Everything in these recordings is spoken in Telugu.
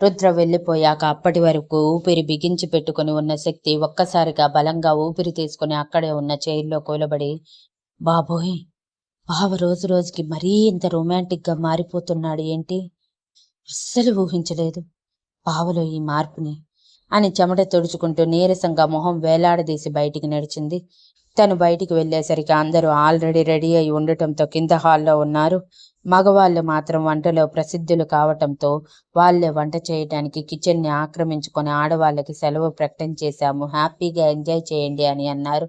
రుద్ర వెళ్ళిపోయాక అప్పటి వరకు ఊపిరి బిగించి పెట్టుకుని ఉన్న శక్తి ఒక్కసారిగా బలంగా ఊపిరి తీసుకుని అక్కడే ఉన్న చైర్లో కూలబడి, బాబోయ్, బావ రోజు రోజుకి మరీ ఇంత రొమాంటిక్ గా మారిపోతున్నాడు ఏంటి? అస్సలు ఊహించలేదు బావలో ఈ మార్పుని అని చెమట తుడుచుకుంటూ నీరసంగా మొహం వేలాడదీసి బయటికి నడిచింది. తను బయటికి వెళ్ళేసరికి అందరూ ఆల్రెడీ రెడీ అయి ఉండటంతో కింద హాల్లో ఉన్నారు. మగవాళ్ళు మాత్రం వంటలో ప్రసిద్ధులు కావటంతో వాళ్లే వంట చేయటానికి కిచెన్ని ఆక్రమించుకొని ఆడవాళ్ళకి సెలవు ప్రకటించేశాము, హ్యాపీగా ఎంజాయ్ చేయండి అని అన్నారు.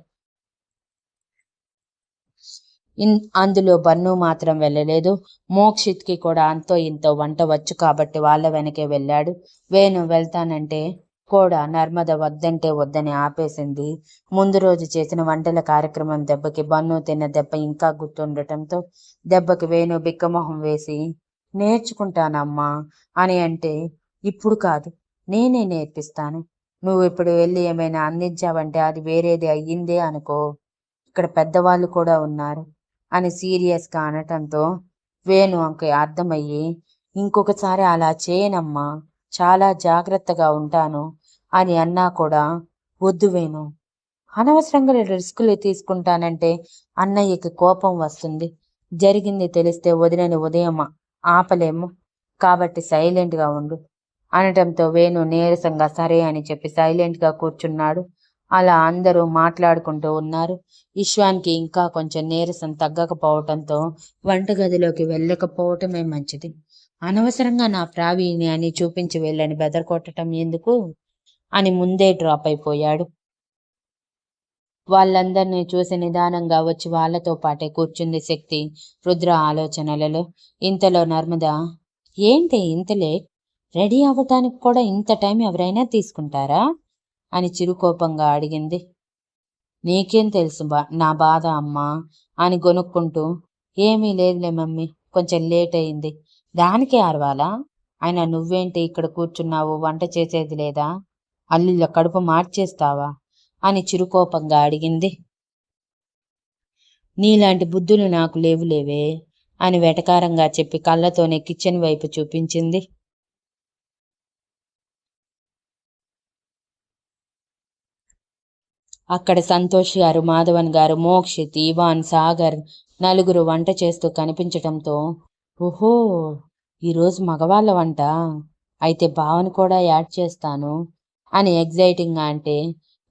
అందులో బన్ను మాత్రం వెళ్ళలేదు. మోక్షిత్కి కూడా అంతో ఇంతో వంట వచ్చు కాబట్టి వాళ్ళ వెనకే వెళ్ళాడు. వేణు వెళ్తానంటే కూడా నర్మద వద్దంటే వద్దని ఆపేసింది. ముందు రోజు చేసిన వంటల కార్యక్రమం దెబ్బకి బన్ను తిన్న దెబ్బ ఇంకా గుర్తుండటంతో దెబ్బకి వేణు బిక్కమొహం వేసి, నేర్చుకుంటానమ్మా అని అంటే, ఇప్పుడు కాదు, నేనే నేర్పిస్తాను. నువ్వు ఇప్పుడు వెళ్ళి ఏమైనా అందించావంటే అది వేరేది అయ్యిందే అనుకో, ఇక్కడ పెద్దవాళ్ళు కూడా ఉన్నారు అని సీరియస్గా అనటంతో వేణుకి అర్థమయ్యి, ఇంకొకసారి అలా చేయనమ్మా, చాలా జాగ్రత్తగా ఉంటాను అని అన్నా కూడా, వద్దు వేణు, అనవసరంగా రిస్కులు తీసుకుంటానంటే అన్నయ్యకి కోపం వస్తుంది. జరిగింది తెలిస్తే వదినని ఉదయం ఆపలేము కాబట్టి సైలెంట్గా ఉండు అనటంతో వేణు నీరసంగా సరే అని చెప్పి సైలెంట్గా కూర్చున్నాడు. అలా అందరూ మాట్లాడుకుంటూ ఉన్నారు. ఈశ్వాన్కి ఇంకా కొంచెం నీరసం తగ్గకపోవటంతో వంటగదిలోకి వెళ్ళకపోవటమే మంచిది. అనవసరంగా నా ప్రావీణ్యాన్ని చూపించి వెళ్ళని బెదరకొట్టడం ఎందుకు అని ముందే డ్రాప్ అయిపోయాడు. వాళ్ళందరినీ చూసి నిదానంగా వచ్చి వాళ్లతో పాటే కూర్చుంది శక్తి రుద్ర ఆలోచనలలో. ఇంతలో నర్మద, ఏంటి ఇంతలే, రెడీ అవ్వటానికి కూడా ఇంత టైం ఎవరైనా తీసుకుంటారా అని చిరుకోపంగా అడిగింది. నీకేం తెలుసు నా బాధ అమ్మా అని గొనుక్కుంటూ, ఏమీ లేదులే మమ్మీ, కొంచెం లేట్ అయింది, దానికే అరవాలా? అయినా నువ్వేంటి ఇక్కడ కూర్చున్నావు, వంట చేసేది లేదా? అల్లుళ్ళ కడుపు మార్చేస్తావా అని చిరుకోపంగా అడిగింది. నీలాంటి బుద్ధులు నాకు లేవులేవే అని వెటకారంగా చెప్పి కళ్ళతోనే కిచెన్ వైపు చూపించింది. అక్కడ సంతోష్ గారు, మాధవన్ గారు, మోక్షిత్, ఇవాన్, సాగర్ నలుగురు వంట చేస్తూ కనిపించటంతో, ఓహో, ఈరోజు మగవాళ్ళ వంట, అయితే బావను కూడా యాడ్ చేస్తాను అని ఎగ్జైటింగ్గా అంటే,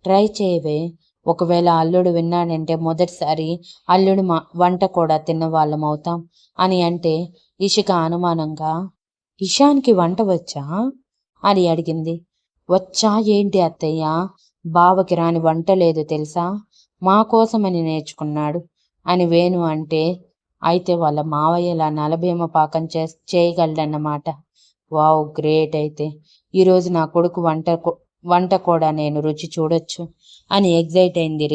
ట్రై చేయవే, ఒకవేళ అల్లుడు విన్నాడంటే మొదటిసారి అల్లుడు వంట కూడా తిన్నవాళ్ళం అవుతాం అని అంటే, ఇషిక అనుమానంగా, ఇషాన్కి వంట వచ్చా అని అడిగింది. వచ్చా ఏంటి అత్తయ్య, బావకి రాని వంట లేదు తెలుసా, మా కోసమని నేర్చుకున్నాడు అని వేణు అంటే, అయితే వాళ్ళ మావయ్యలా నలభీమ పాకం చేయగలడన్నమాట. వావ్, గ్రేట్, అయితే ఈరోజు నా కొడుకు వంట కూడా నేను రుచి చూడొచ్చు అని ఎగ్జైట్ అయింది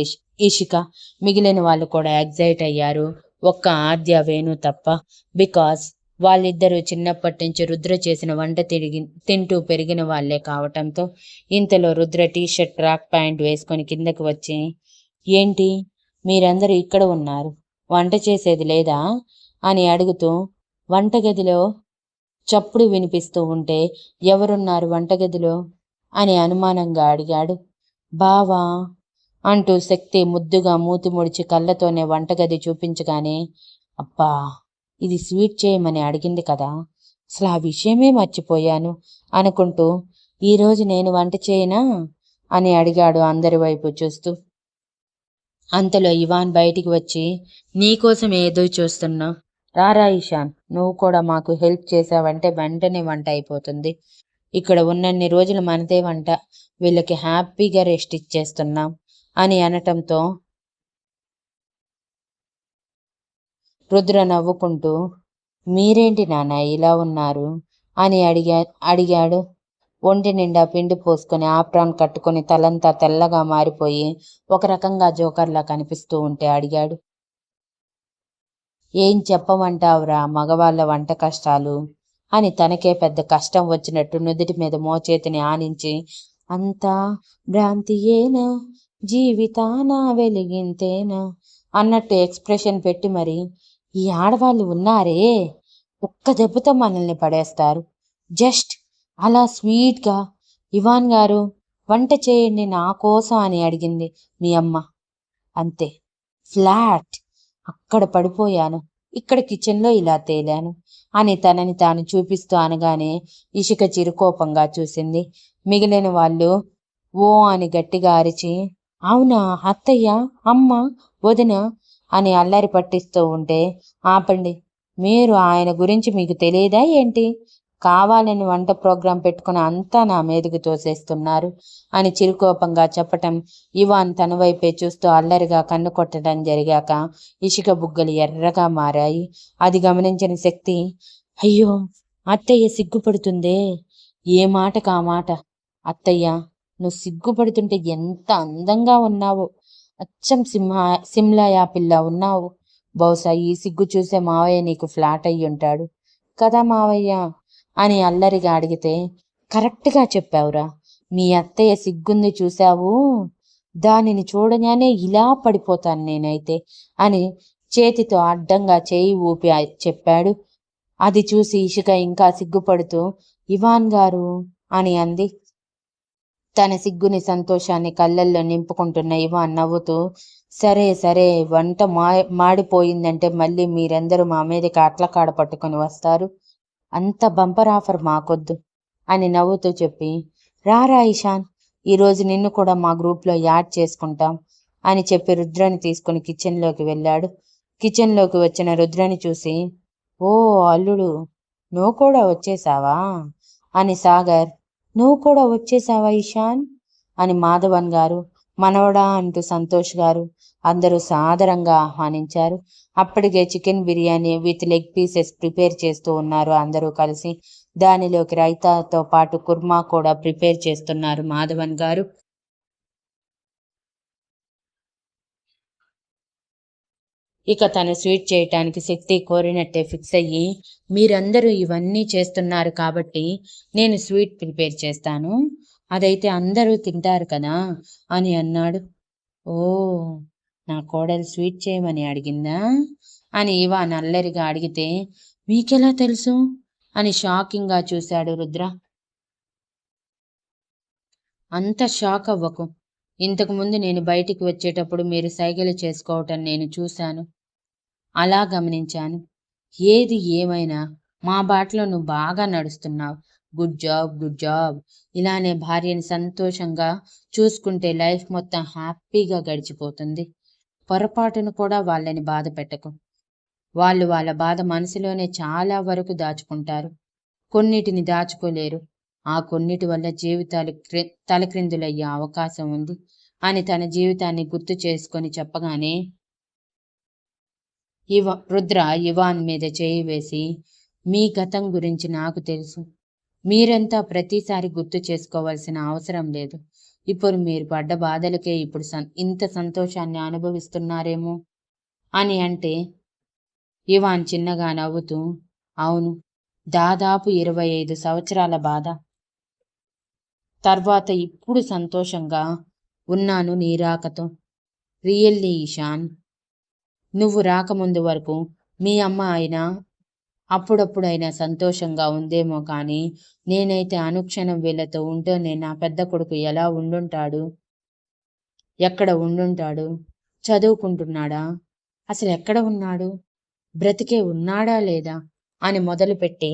ఇషిక. మిగిలిన వాళ్ళు కూడా ఎగ్జైట్ అయ్యారు, ఒక్క ఆద్య, వేణు తప్ప. బికాస్ వాళ్ళిద్దరూ చిన్నప్పటి నుంచి రుద్ర చేసిన వంట తింటూ పెరిగిన వాళ్లే కావటంతో. ఇంతలో రుద్ర టీషర్ట్, ట్రాక్ ప్యాంట్ వేసుకొని కిందకి వచ్చి, ఏంటి మీరందరూ ఇక్కడ ఉన్నారు, వంట చేసేది లేదా అని అడుగుతూ, వంటగదిలో చప్పుడు వినిపిస్తూ ఉంటే ఎవరున్నారు వంటగదిలో అని అనుమానంగా అడిగాడు. బావా అంటూ శక్తి ముద్దుగా మూతి ముడిచి కళ్ళతోనే వంటగది చూపించగానే, అబ్బా, ఇది స్వీట్ చేయమని అడిగింది కదా, అసలు ఆ విషయమే మర్చిపోయాను అనుకుంటూ, ఈరోజు నేను వంట చేయనా అని అడిగాడు అందరి వైపు చూస్తూ. అంతలో ఇవాన్ బయటికి వచ్చి, నీకోసం ఏదో చూస్తున్నా, రారా ఇషాన్, నువ్వు కూడా మాకు హెల్ప్ చేసావంటే వెంటనే వంట అయిపోతుంది, ఇక్కడ ఉన్నన్ని రోజులు మనదే వంట, వీళ్ళకి హ్యాపీగా రెస్ట్ ఇచ్చేస్తున్నాం అని అనటంతో రుద్ర నవ్వుకుంటూ, మీరేంటి నాన్న ఇలా ఉన్నారు అని అడిగాడు. ఒంటి నిండా పిండి పోసుకొని ఆప్రాన్ కట్టుకొని తలంతా తెల్లగా మారిపోయి ఒక రకంగా జోకర్లా కనిపిస్తూ ఉంటే అడిగాడు. ఏం చెప్పమంటావురా మగవాళ్ళ వంట కష్టాలు అని తనకే పెద్ద కష్టం వచ్చినట్టు నుదుటి మీద మోచేతిని ఆనించి, అంతా భ్రాంతియేనా, జీవితానా వెలిగింతేనా అన్నట్టు ఎక్స్ప్రెషన్ పెట్టి, మరి ఈ ఆడవాళ్ళు ఉన్నారే, ఒక్క దెబ్బతో మనల్ని పడేస్తారు, జస్ట్ అలా స్వీట్గా, ఇవాన్ గారు వంట చేయండి నా కోసం అని అడిగింది మీ అమ్మ. అంతే, ఫ్లాట్. అక్కడ పడిపోయాను, ఇక్కడ కిచెన్లో ఇలా తేలాను అని తనని తాను చూపిస్తూ అనగానే ఇషిక చిరుకోపంగా చూసింది. మిగిలిన వాళ్ళు ఓ అని గట్టిగా అరిచి, అవునా అత్తయ్య, అమ్మ, వదిన అని అల్లరి పట్టిస్తూ ఉంటే, ఆపండి, మీరు ఆయన గురించి మీకు తెలియదా ఏంటి? కావాలని వంట ప్రోగ్రాం పెట్టుకుని అంతా నా మీదకి తోసేస్తున్నారు అని చిరుకోపంగా చెప్పటం ఇవాన్ తన వైపే చూస్తూ అల్లరిగా కన్ను కొట్టడం జరిగాక ఇషిక బుగ్గలు ఎర్రగా మారాయి. అది గమనించిన శక్తి, అయ్యో అత్తయ్య సిగ్గుపడుతుందే, ఏ మాటకు ఆ మాట. అత్తయ్య, నువ్వు సిగ్గుపడుతుంటే ఎంత అందంగా ఉన్నావు, అచ్చం సిమ్లా యాపిల్లా ఉన్నావు. బహుశా ఈ సిగ్గు చూసే మావయ్య నీకు ఫ్లాట్ అయ్యి ఉంటాడు కదా మావయ్య అని అల్లరిగా అడిగితే, కరెక్ట్గా చెప్పావురా, మీ అత్తయ్య సిగ్గుంది చూశావు, దానిని చూడగానే ఇలా పడిపోతాను నేనైతే అని చేతితో అడ్డంగా చేయి ఊపి చెప్పాడు. అది చూసి ఇషిక ఇంకా సిగ్గుపడుతూ ఇవాన్ గారు అని అంది. తన సిగ్గుని సంతోషాన్ని కళ్ళల్లో నింపుకుంటున్న ఇవాన్ నవ్వుతూ, సరే సరే, వంట మాడిపోయిందంటే మళ్ళీ మీరందరూ మా మీదకి అట్లకాడ పట్టుకొని వస్తారు, అంత బంపర్ ఆఫర్ మాకొద్దు అని నవ్వుతూ చెప్పి, రారా ఇషాన్, ఈరోజు నిన్ను కూడా మా గ్రూప్లో యాడ్ చేసుకుంటాం అని చెప్పి రుద్రని తీసుకుని కిచెన్లోకి వెళ్ళాడు. కిచెన్లోకి వచ్చిన రుద్రని చూసి, ఓ అల్లుడు, నువ్వు కూడా వచ్చేసావా అని సాగర్, నువ్వు కూడా వచ్చేసావా ఇషాన్ అని మాధవన్ గారు, మనవడా అంటూ సంతోష్ గారు అందరూ సాదరంగా ఆహ్వానించారు. అప్పటికే chicken biryani with leg pieces prepare చేస్తూ ఉన్నారు అందరూ కలిసి. దానిలోకి రైతాతో పాటు కుర్మా కూడా ప్రిపేర్ చేస్తున్నారు మాధవన్ గారు. ఇక తను స్వీట్ చేయటానికి శక్తి కోరినట్టే ఫిక్స్ అయ్యి, మీరందరూ ఇవన్నీ చేస్తున్నారు కాబట్టి నేను స్వీట్ ప్రిపేర్ చేస్తాను, అదైతే అందరూ తింటారు కదా అని అన్నాడు. ఓ, నా కోడలు స్వీట్ చేయమని అడిగిందా అని ఇవాన్ అల్లరిగా అడిగితే, మీకెలా తెలుసు అని షాకింగ్గా చూశాడు రుద్ర. అంత షాక్ అవ్వకు, ఇంతకుముందు నేను బయటికి వచ్చేటప్పుడు మీరు సైగలు చేసుకోవటం నేను చూశాను, అలా గమనించాను. ఏది ఏమైనా మా బాటలో నువ్వు బాగా నడుస్తున్నావు, గుడ్ జాబ్ గుడ్ జాబ్. ఇలానే భార్యని సంతోషంగా చూసుకుంటే లైఫ్ మొత్తం హ్యాపీగా గడిచిపోతుంది. పొరపాటును కూడా వాళ్ళని బాధ పెట్టకు. వాళ్ళు వాళ్ళ బాధ మనసులోనే చాలా వరకు దాచుకుంటారు, కొన్నిటిని దాచుకోలేరు. ఆ కొన్నిటి వల్ల జీవితాలు తలక్రిందులయ్యే అవకాశం ఉంది అని తన జీవితాన్ని గుర్తు చేసుకొని చెప్పగానే రుద్ర ఇవాన్ మీద చేయి వేసి, మీ గతం గురించి నాకు తెలుసు, మీరంతా ప్రతిసారి గుర్తు చేసుకోవాల్సిన అవసరం లేదు. ఇప్పుడు మీరు పడ్డ బాధలకే ఇప్పుడు ఇంత సంతోషాన్ని అనుభవిస్తున్నారేమో అని అంటే ఇవాన్ చిన్నగా నవ్వుతూ, అవును, దాదాపు 25 సంవత్సరాల బాధ తర్వాత ఇప్పుడు సంతోషంగా ఉన్నాను నీ రాకతో. రియల్లీ ఇషాన్, నువ్వు రాకముందు వరకు మీ అమ్మ అయినా అప్పుడప్పుడైనా సంతోషంగా ఉందేమో కానీ నేనైతే అనుక్షణం వీళ్ళతో ఉంటూనే నా పెద్ద కొడుకు ఎలా ఉండుంటాడు, ఎక్కడ ఉండుంటాడు, చదువుకుంటున్నాడా, అసలు ఎక్కడ ఉన్నాడు, బ్రతికే ఉన్నాడా లేదా అని మొదలుపెట్టి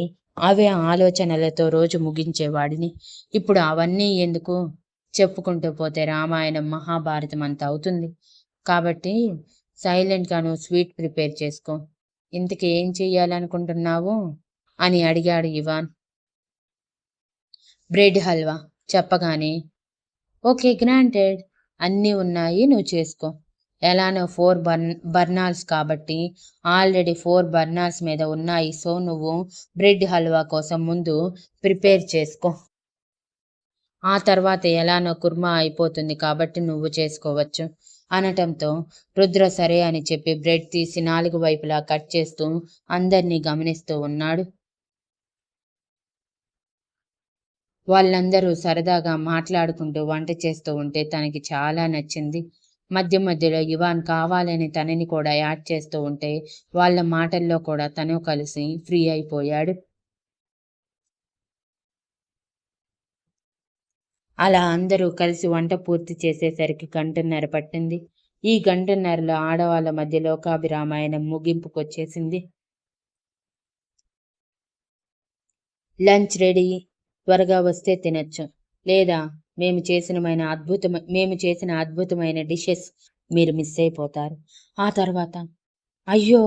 అవే ఆలోచనలతో రోజు ముగించేవాడిని. ఇప్పుడు అవన్నీ ఎందుకు, చెప్పుకుంటూ పోతే రామాయణం మహాభారతం అంత అవుతుంది. కాబట్టి సైలెంట్గా నువ్వు స్వీట్ ప్రిపేర్ చేసుకో. ఇంతకీ ఏం చెయ్యాలనుకుంటున్నావు అని అడిగాడు ఇవాన్. బ్రెడ్ హల్వా చెప్పగానే, ఓకే గ్రాంటెడ్, అన్నీ ఉన్నాయి, నువ్వు చేసుకో. ఎలానో 4 బర్నర్స్ కాబట్టి ఆల్రెడీ 4 బర్నర్స్ మీద ఉన్నాయి, సో నువ్వు బ్రెడ్ హల్వా కోసం ముందు ప్రిపేర్ చేసుకో. ఆ తర్వాత ఎలానో కుర్మా అయిపోతుంది కాబట్టి నువ్వు చేసుకోవచ్చు అనటంతో రుద్ర సరే అని చెప్పి బ్రెడ్ తీసి 4 వైపులా కట్ చేస్తూ అందరినీ గమనిస్తూ ఉన్నాడు. వాళ్ళందరూ సరదాగా మాట్లాడుకుంటూ వంట చేస్తూ ఉంటే తనకి చాలా నచ్చింది. మధ్య మధ్యలో ఇవాన్ కావాలని తనని కూడా యాడ్ చేస్తూ ఉంటే వాళ్ళ మాటల్లో కూడా తను కలిసి ఫ్రీ అయిపోయాడు. అలా అందరూ కలిసి వంట పూర్తి చేసేసరికి గంటన్నర పట్టింది. ఈ గంటన్నరలో ఆడవాళ్ళ మధ్య లోకాభిరామాయణం ముగింపుకొచ్చేసింది. లంచ్ రెడీ, త్వరగా వస్తే తినొచ్చు, లేదా మేము చేసిన అద్భుతమైన డిషెస్ మీరు మిస్ అయిపోతారు. ఆ తర్వాత అయ్యో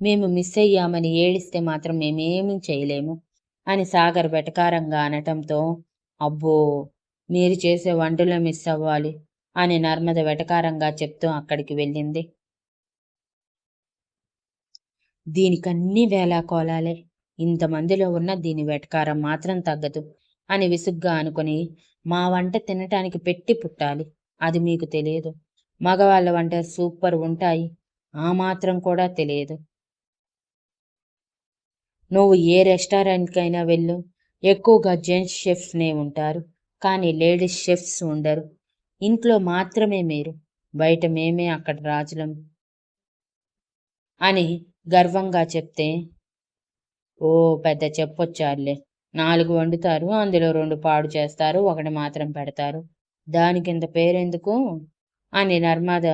మేము మిస్ అయ్యామని ఏడిస్తే మాత్రం మేమేమీ చేయలేము అని సాగర్ వెటకారంగా అనటంతో, అబ్బో మీరు చేసే వంటలో మిస్ అవ్వాలి అని నర్మద వెటకారంగా చెప్తూ అక్కడికి వెళ్ళింది. దీనికన్నీ వేళాకోళాలే, ఇంతమందిలో ఉన్న దీని వెటకారం మాత్రం తగ్గదు అని విసుగ్గా అనుకుని, మా వంట తినటానికి పెట్టి పుట్టాలి, అది మీకు తెలియదు. మగవాళ్ళ వంట సూపర్ ఉంటాయి, ఆ మాత్రం కూడా తెలియదు. నువ్వు ఏ రెస్టారెంట్కైనా వెళ్ళు, ఎక్కువగా జెంట్స్ షెఫ్స్నే ఉంటారు, కానీ లేడీస్ షెఫ్స్ ఉండరు. ఇంట్లో మాత్రమే మీరు, బయట మేమే అక్కడ రాజులం అని గర్వంగా చెప్తే, ఓ పెద్ద చెప్పొచ్చారులే, 4 వండుతారు, అందులో 2 పాడు చేస్తారు, ఒకటి మాత్రం పెడతారు, దానికింత పేరెందుకు అని నర్మద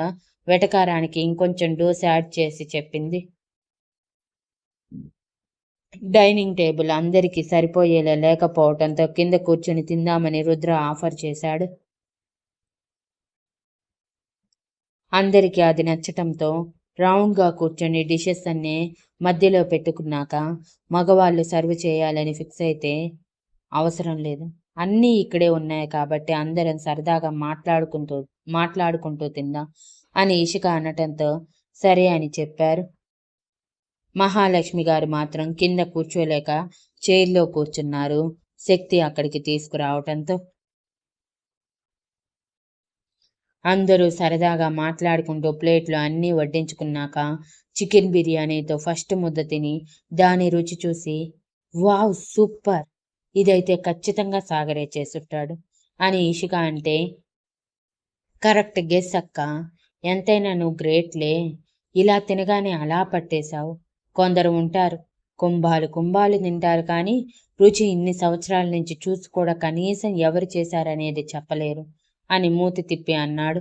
వెటకారానికి ఇంకొంచెం డోస్ యాడ్ చేసి చెప్పింది. డైనింగ్ టేబుల్ అందరికీ సరిపోయేలా లేకపోవటంతో కింద కూర్చొని తిందామని రుద్ర ఆఫర్ చేశాడు. అందరికీ అది నచ్చటంతో రౌండ్గా కూర్చొని డిషెస్ అన్నీ మధ్యలో పెట్టుకున్నాక మగవాళ్ళు సర్వ్ చేయాలని ఫిక్స్ అయితే, అవసరం లేదు, అన్నీ ఇక్కడే ఉన్నాయి కాబట్టి అందరం సరదాగా మాట్లాడుకుంటూ తిందాం అని ఇషిక అనటంతో సరే అని చెప్పారు. మహాలక్ష్మి గారు మాత్రం కింద కూర్చోలేక చైర్లో కూర్చున్నారు. శక్తి అక్కడికి తీసుకురావటంతో అందరూ సరదాగా మాట్లాడుకుంటూ ప్లేట్లో అన్నీ వడ్డించుకున్నాక చికెన్ బిర్యానీతో ఫస్ట్ ముద్ద తిని దాని రుచి చూసి, వావ్ సూపర్, ఇదైతే ఖచ్చితంగా సాగరే చేసుంటాడు అని ఇషిక అంటే, కరెక్ట్ గెస్ అక్క, ఎంతైనా నువ్వు గ్రేట్లే, ఇలా తినగానే అలా పట్టేశావు. కొందరు ఉంటారు, కుంభాలు తింటారు, కానీ రుచి ఇన్ని సంవత్సరాల నుంచి చూసి కూడా కనీసం ఎవరు చేశారనేది చెప్పలేరు అని మూతి తిప్పి అన్నాడు.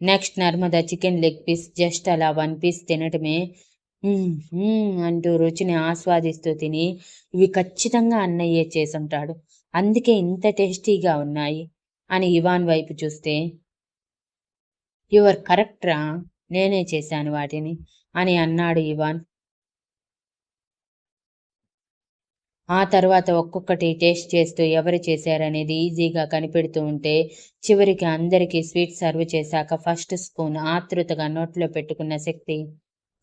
Next Narmada chicken leg piece just అలా 1 పీస్ తినటమే అంటూ రుచిని ఆస్వాదిస్తూ తిని, ఇవి ఖచ్చితంగా అన్నయ్యే చేసుంటాడు, అందుకే ఇంత టేస్టీగా ఉన్నాయి అని ఇవాన్ వైపు చూస్తే, యువర్ కరెక్ట్రా, నేనే చేశాను వాటిని అని అన్నాడు ఇవాన్. ఆ తర్వాత ఒక్కొక్కటి టేస్ట్ చేస్తూ ఎవరు చేశారనేది ఈజీగా కనిపెడుతూ ఉంటే, చివరికి అందరికీ స్వీట్ సర్వ్ చేశాక ఫస్ట్ స్పూన్ ఆతృతగా నోట్లో పెట్టుకున్న శక్తి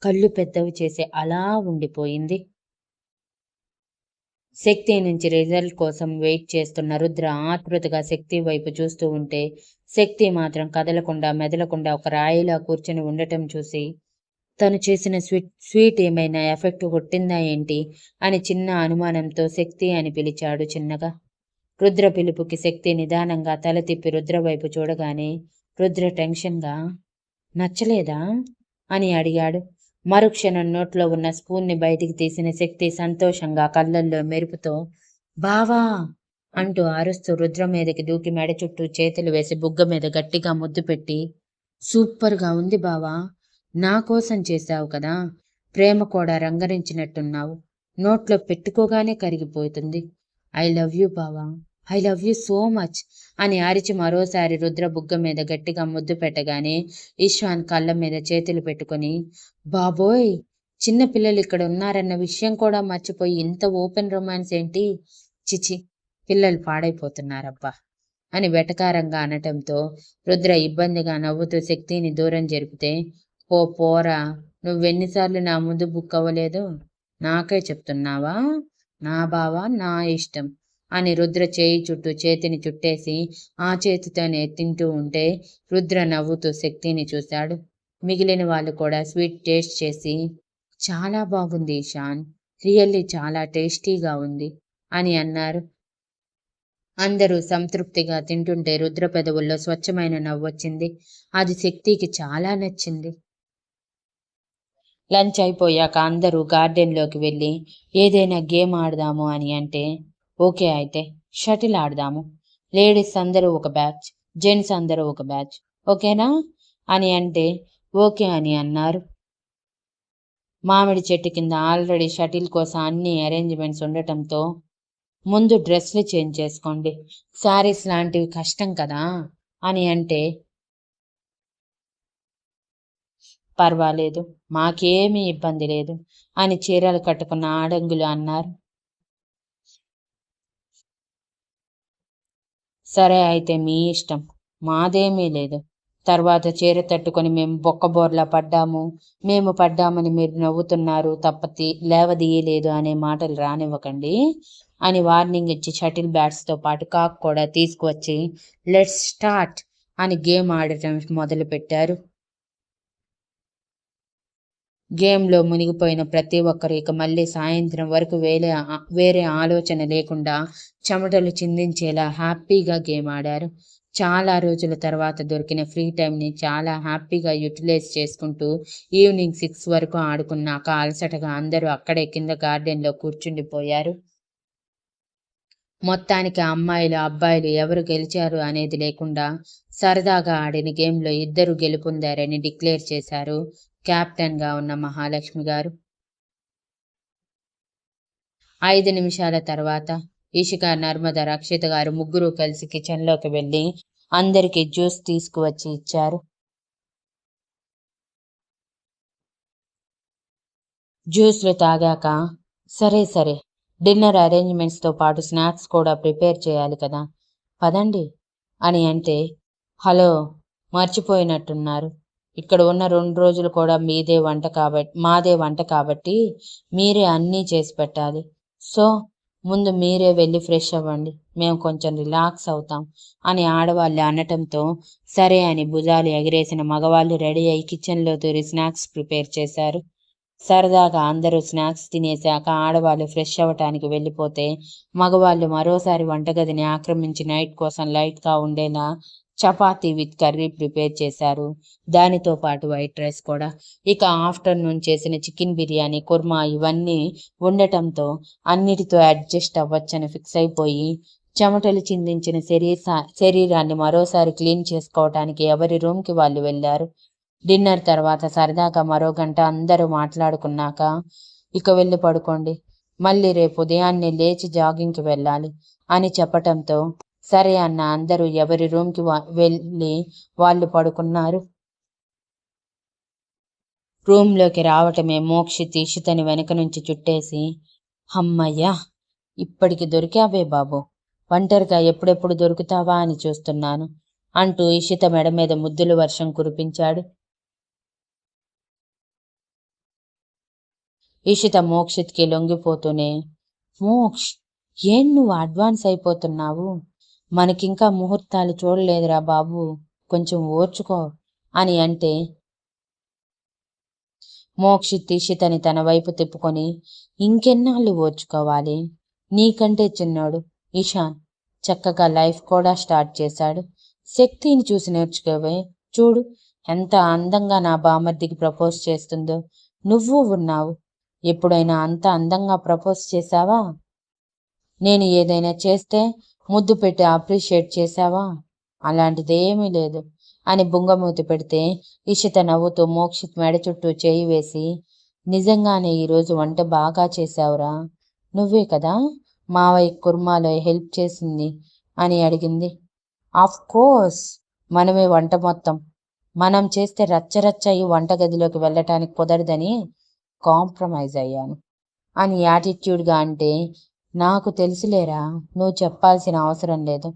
కళ్ళు పెద్దవి చేసి అలా ఉండిపోయింది. శక్తి నుంచి రిజల్ట్ కోసం వెయిట్ చేస్తున్న రుద్ర ఆతృతగా శక్తి వైపు చూస్తూ ఉంటే, శక్తి మాత్రం కదలకుండా మెదలకుండా ఒక రాయిలా కూర్చొని ఉండటం చూసి, తను చేసిన స్వీట్ ఏమైనా ఎఫెక్ట్ కొట్టిందా ఏంటి అని చిన్న అనుమానంతో శక్తి అని పిలిచాడు చిన్నగా. రుద్ర పిలుపుకి శక్తి నిదానంగా తల తిప్పి రుద్ర వైపు చూడగానే రుద్ర టెన్షన్గా, నచ్చలేదా అని అడిగాడు. మరుక్షణం నోట్లో ఉన్న స్పూన్ని బయటికి తీసిన శక్తి సంతోషంగా కళ్ళల్లో మెరుపుతో, బావా అంటూ అరుస్తూ రుద్ర మీదకి దూకి మెడ చుట్టూ చేతులు వేసి బుగ్గ మీద గట్టిగా ముద్దు పెట్టి, సూపర్గా ఉంది బావా, నా కోసం చేశావు కదా, ప్రేమ కూడా రంగరించినట్టున్నావు, నోట్లో పెట్టుకోగానే కరిగిపోతుంది, ఐ లవ్ యూ బావా, I love you so much అని అరిచి మరోసారి రుద్ర బుగ్గ మీద గట్టిగా ముద్దు పెట్టగానే ఈశ్వాన్ కళ్ళ మీద చేతులు పెట్టుకొని, బాబోయ్ చిన్న పిల్లలు ఇక్కడ ఉన్నారన్న విషయం కూడా మర్చిపోయి ఇంత ఓపెన్ రొమాన్స్ ఏంటి, చిచి పిల్లలు పాడైపోతున్నారబ్బా అని వెటకారంగా అనటంతో రుద్ర ఇబ్బందిగా నవ్వుతూ శక్తిని దూరం జరిపితే, పోరా, నువ్వెన్నిసార్లు నా ముందు బుక్ అవ్వలేదు, నాకే చెప్తున్నావా, నా బావ నా ఇష్టం అని రుద్ర చేయి చుట్టూ చేతిని చుట్టేసి ఆ చేతితోనే తింటూ ఉంటే రుద్ర నవ్వుతూ శక్తిని చూశాడు. మిగిలిన వాళ్ళు కూడా స్వీట్ టేస్ట్ చేసి, చాలా బాగుంది ఈశాన్, రియల్లీ చాలా టేస్టీగా ఉంది అని అన్నారు. అందరూ సంతృప్తిగా తింటుంటే రుద్ర పెదవుల్లో స్వచ్ఛమైన నవ్వొచ్చింది. అది శక్తికి చాలా నచ్చింది. లంచ్ అయిపోయాక అందరూ గార్డెన్లోకి వెళ్ళి ఏదైనా గేమ్ ఆడదాము అని అంటే, ఓకే అయితే షటిల్ ఆడదాము, లేడీస్ అందరూ ఒక బ్యాచ్, జెంట్స్ అందరూ ఒక బ్యాచ్, ఓకేనా అని అంటే ఓకే అని అన్నారు. మామిడి చెట్టు కింద ఆల్రెడీ షటిల్ కోసం అన్ని అరేంజ్మెంట్స్ ఉండటంతో ముందు డ్రెస్లు చేంజ్ చేసుకోండి, శారీస్ లాంటివి కష్టం కదా అని అంటే పర్వాలేదు, మాకేమీ ఇబ్బంది లేదు అని చీరలు కట్టుకున్న ఆడంగులు అన్నారు. సరే అయితే మీ ఇష్టం, మాదేమీ లేదు. తర్వాత చీర తట్టుకొని మేము బొక్కబోర్లా పడ్డాము, మేము పడ్డామని మీరు నవ్వుతున్నారు తప్ప లేవదీయలేదు అనే మాటలు రానివ్వకండి అని వార్నింగ్ ఇచ్చి షటిల్ బ్యాట్స్తో పాటు కాక్ కూడా తీసుకువచ్చి లెట్స్ స్టార్ట్ అని గేమ్ ఆడటం మొదలుపెట్టారు. గేమ్లో మునిగిపోయిన ప్రతి ఒక్కరు ఇక మళ్ళీ సాయంత్రం వరకు వేరే ఆలోచన లేకుండా చెమటలు చిందించేలా హ్యాపీగా గేమ్ ఆడారు. చాలా రోజుల తర్వాత దొరికిన ఫ్రీ టైంని చాలా హ్యాపీగా యూటిలైజ్ చేసుకుంటూ ఈవినింగ్ 6 వరకు ఆడుకున్నాక అలసటగా అందరూ అక్కడే కింద గార్డెన్లో కూర్చుండిపోయారు. మొత్తానికి అమ్మాయిలు అబ్బాయిలు ఎవరు గెలిచారు అనేది లేకుండా సరదాగా ఆడిన గేమ్లో ఇద్దరు గెలుపొందారని డిక్లేర్ చేశారు కెప్టెన్గా ఉన్న మహాలక్ష్మి గారు. 5 నిమిషాల తర్వాత ఇషిక, నర్మద, రక్షిత గారు ముగ్గురు కలిసి కిచెన్లోకి వెళ్ళి అందరికీ జ్యూస్ తీసుకువచ్చి ఇచ్చారు. జ్యూస్లు తాగాక సరే సరే డిన్నర్ అరేంజ్మెంట్స్తో పాటు స్నాక్స్ కూడా ప్రిపేర్ చేయాలి కదా, పదండి అని అంటే హలో మర్చిపోయినట్టున్నారు, ఇక్కడ ఉన్న 2 రోజులు కూడా మాదే వంట కాబట్టి మీరే అన్నీ చేసి పెట్టాలి. సో ముందు మీరే వెళ్ళి ఫ్రెష్ అవ్వండి, మేము కొంచెం రిలాక్స్ అవుతాం అని ఆడవాళ్ళు అనటంతో సరే అని భుజాలు ఎగిరేసిన మగవాళ్ళు రెడీ అయి కిచెన్లో దూరి స్నాక్స్ ప్రిపేర్ చేశారు. సరదాగా అందరూ స్నాక్స్ తినేశాక ఆడవాళ్ళు ఫ్రెష్ అవ్వటానికి వెళ్ళిపోతే మగవాళ్ళు మరోసారి వంటగదిని ఆక్రమించి నైట్ కోసం లైట్గా ఉండేలా చపాతీ విత్ కర్రీ ప్రిపేర్ చేశారు. దానితో పాటు వైట్ రైస్ కూడా. ఇక ఆఫ్టర్నూన్ చేసిన చికెన్ బిర్యానీ, కుర్మా ఇవన్నీ ఉండటంతో అన్నిటితో అడ్జస్ట్ అవ్వచ్చని ఫిక్స్ అయిపోయి చెమటలు చిందించిన శరీరాన్ని మరోసారి క్లీన్ చేసుకోవటానికి ఎవరి రూమ్కి వాళ్ళు వెళ్ళారు. డిన్నర్ తర్వాత సరదాగా మరో గంట అందరూ మాట్లాడుకున్నాక ఇక వెళ్ళి పడుకోండి, మళ్ళీ రేపు ఉదయాన్నే లేచి జాగింగ్కి వెళ్ళాలి అని చెప్పటంతో సరే అన్న అందరూ ఎవరి రూమ్కి వెళ్ళి వాళ్ళు పడుకున్నారు. రూమ్లోకి రావటమే మోక్షిత్ ఇషితని వెనక నుంచి చుట్టేసి అమ్మయ్యా ఇప్పటికి దొరికావే బాబు, ఒంటరిగా ఎప్పుడెప్పుడు దొరుకుతావా అని చూస్తున్నాను అంటూ ఇషిత మెడ మీద ముద్దుల వర్షం కురిపించాడు. ఇషిత మోక్షిత్కి లొంగిపోతూనే మోక్ష్ ఏం నువ్వు అడ్వాన్స్ అయిపోతున్నావు, మనకింకా ముహూర్తాలు చూడలేదురా బాబు, కొంచెం ఓర్చుకో అని అంటే మోక్షిత్ ఇషితని తన వైపు తిప్పుకొని ఇంకెన్నాళ్ళు ఓర్చుకోవాలి, నీకంటే చిన్నాడు ఇషాన్ చక్కగా లైఫ్ కూడా స్టార్ట్ చేశాడు, శక్తిని చూసి నేర్చుకోవే, చూడు ఎంత అందంగా నా బామర్దికి ప్రపోజ్ చేస్తుందో, నువ్వు ఉన్నావు, ఎప్పుడైనా అంత అందంగా ప్రపోజ్ చేశావా, నేను ఏదైనా చేస్తే ముద్దు పెట్టి అప్రిషియేట్ చేశావా, అలాంటిదేమీ లేదు అని బుంగమూతి పెడితే ఇషిత నవ్వుతూ మోక్షిత్ మెడ చుట్టూ చేయి వేసి నిజంగానే ఈరోజు వంట బాగా చేశావురా, నువ్వే కదా మావయ్య కుర్మాలో హెల్ప్ చేసింది అని అడిగింది. ఆఫ్ కోర్స్ మనమే వంట మొత్తం, మనం చేస్తే రచ్చరచ్చ అయ్యి వంటగదిలోకి వెళ్ళటానికి కుదరదని కాంప్రమైజ్ అయ్యాను అని యాటిట్యూడ్గా అంటే నాకు తెలుసులేరా, నువ్వు చెప్పాల్సిన అవసరం లేదు,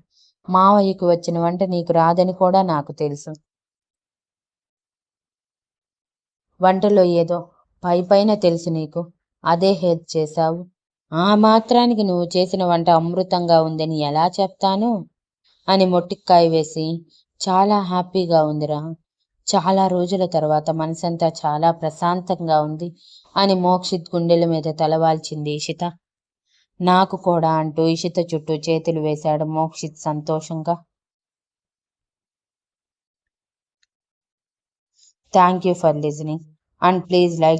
మావయ్యకు వచ్చిన వంట నీకు రాదని కూడా నాకు తెలుసు, వంటలో ఏదో పైన తెలుసు నీకు, అదే హెల్ప్ చేశావు, ఆ మాత్రానికి నువ్వు చేసిన వంట అమృతంగా ఉందని ఎలా చెప్తాను అని మొట్టికాయ వేసి చాలా హ్యాపీగా ఉందిరా, చాలా రోజుల తర్వాత మనసంతా చాలా ప్రశాంతంగా ఉంది అని మోక్షిత్ గుండెల మీద తలవాల్చింది ఇషిత. నాకు కూడా అంటూ ఇషిత చుట్టూ చేతులు వేశాడు మోక్షిత్ సంతోషంగా. Thank you for listening and please like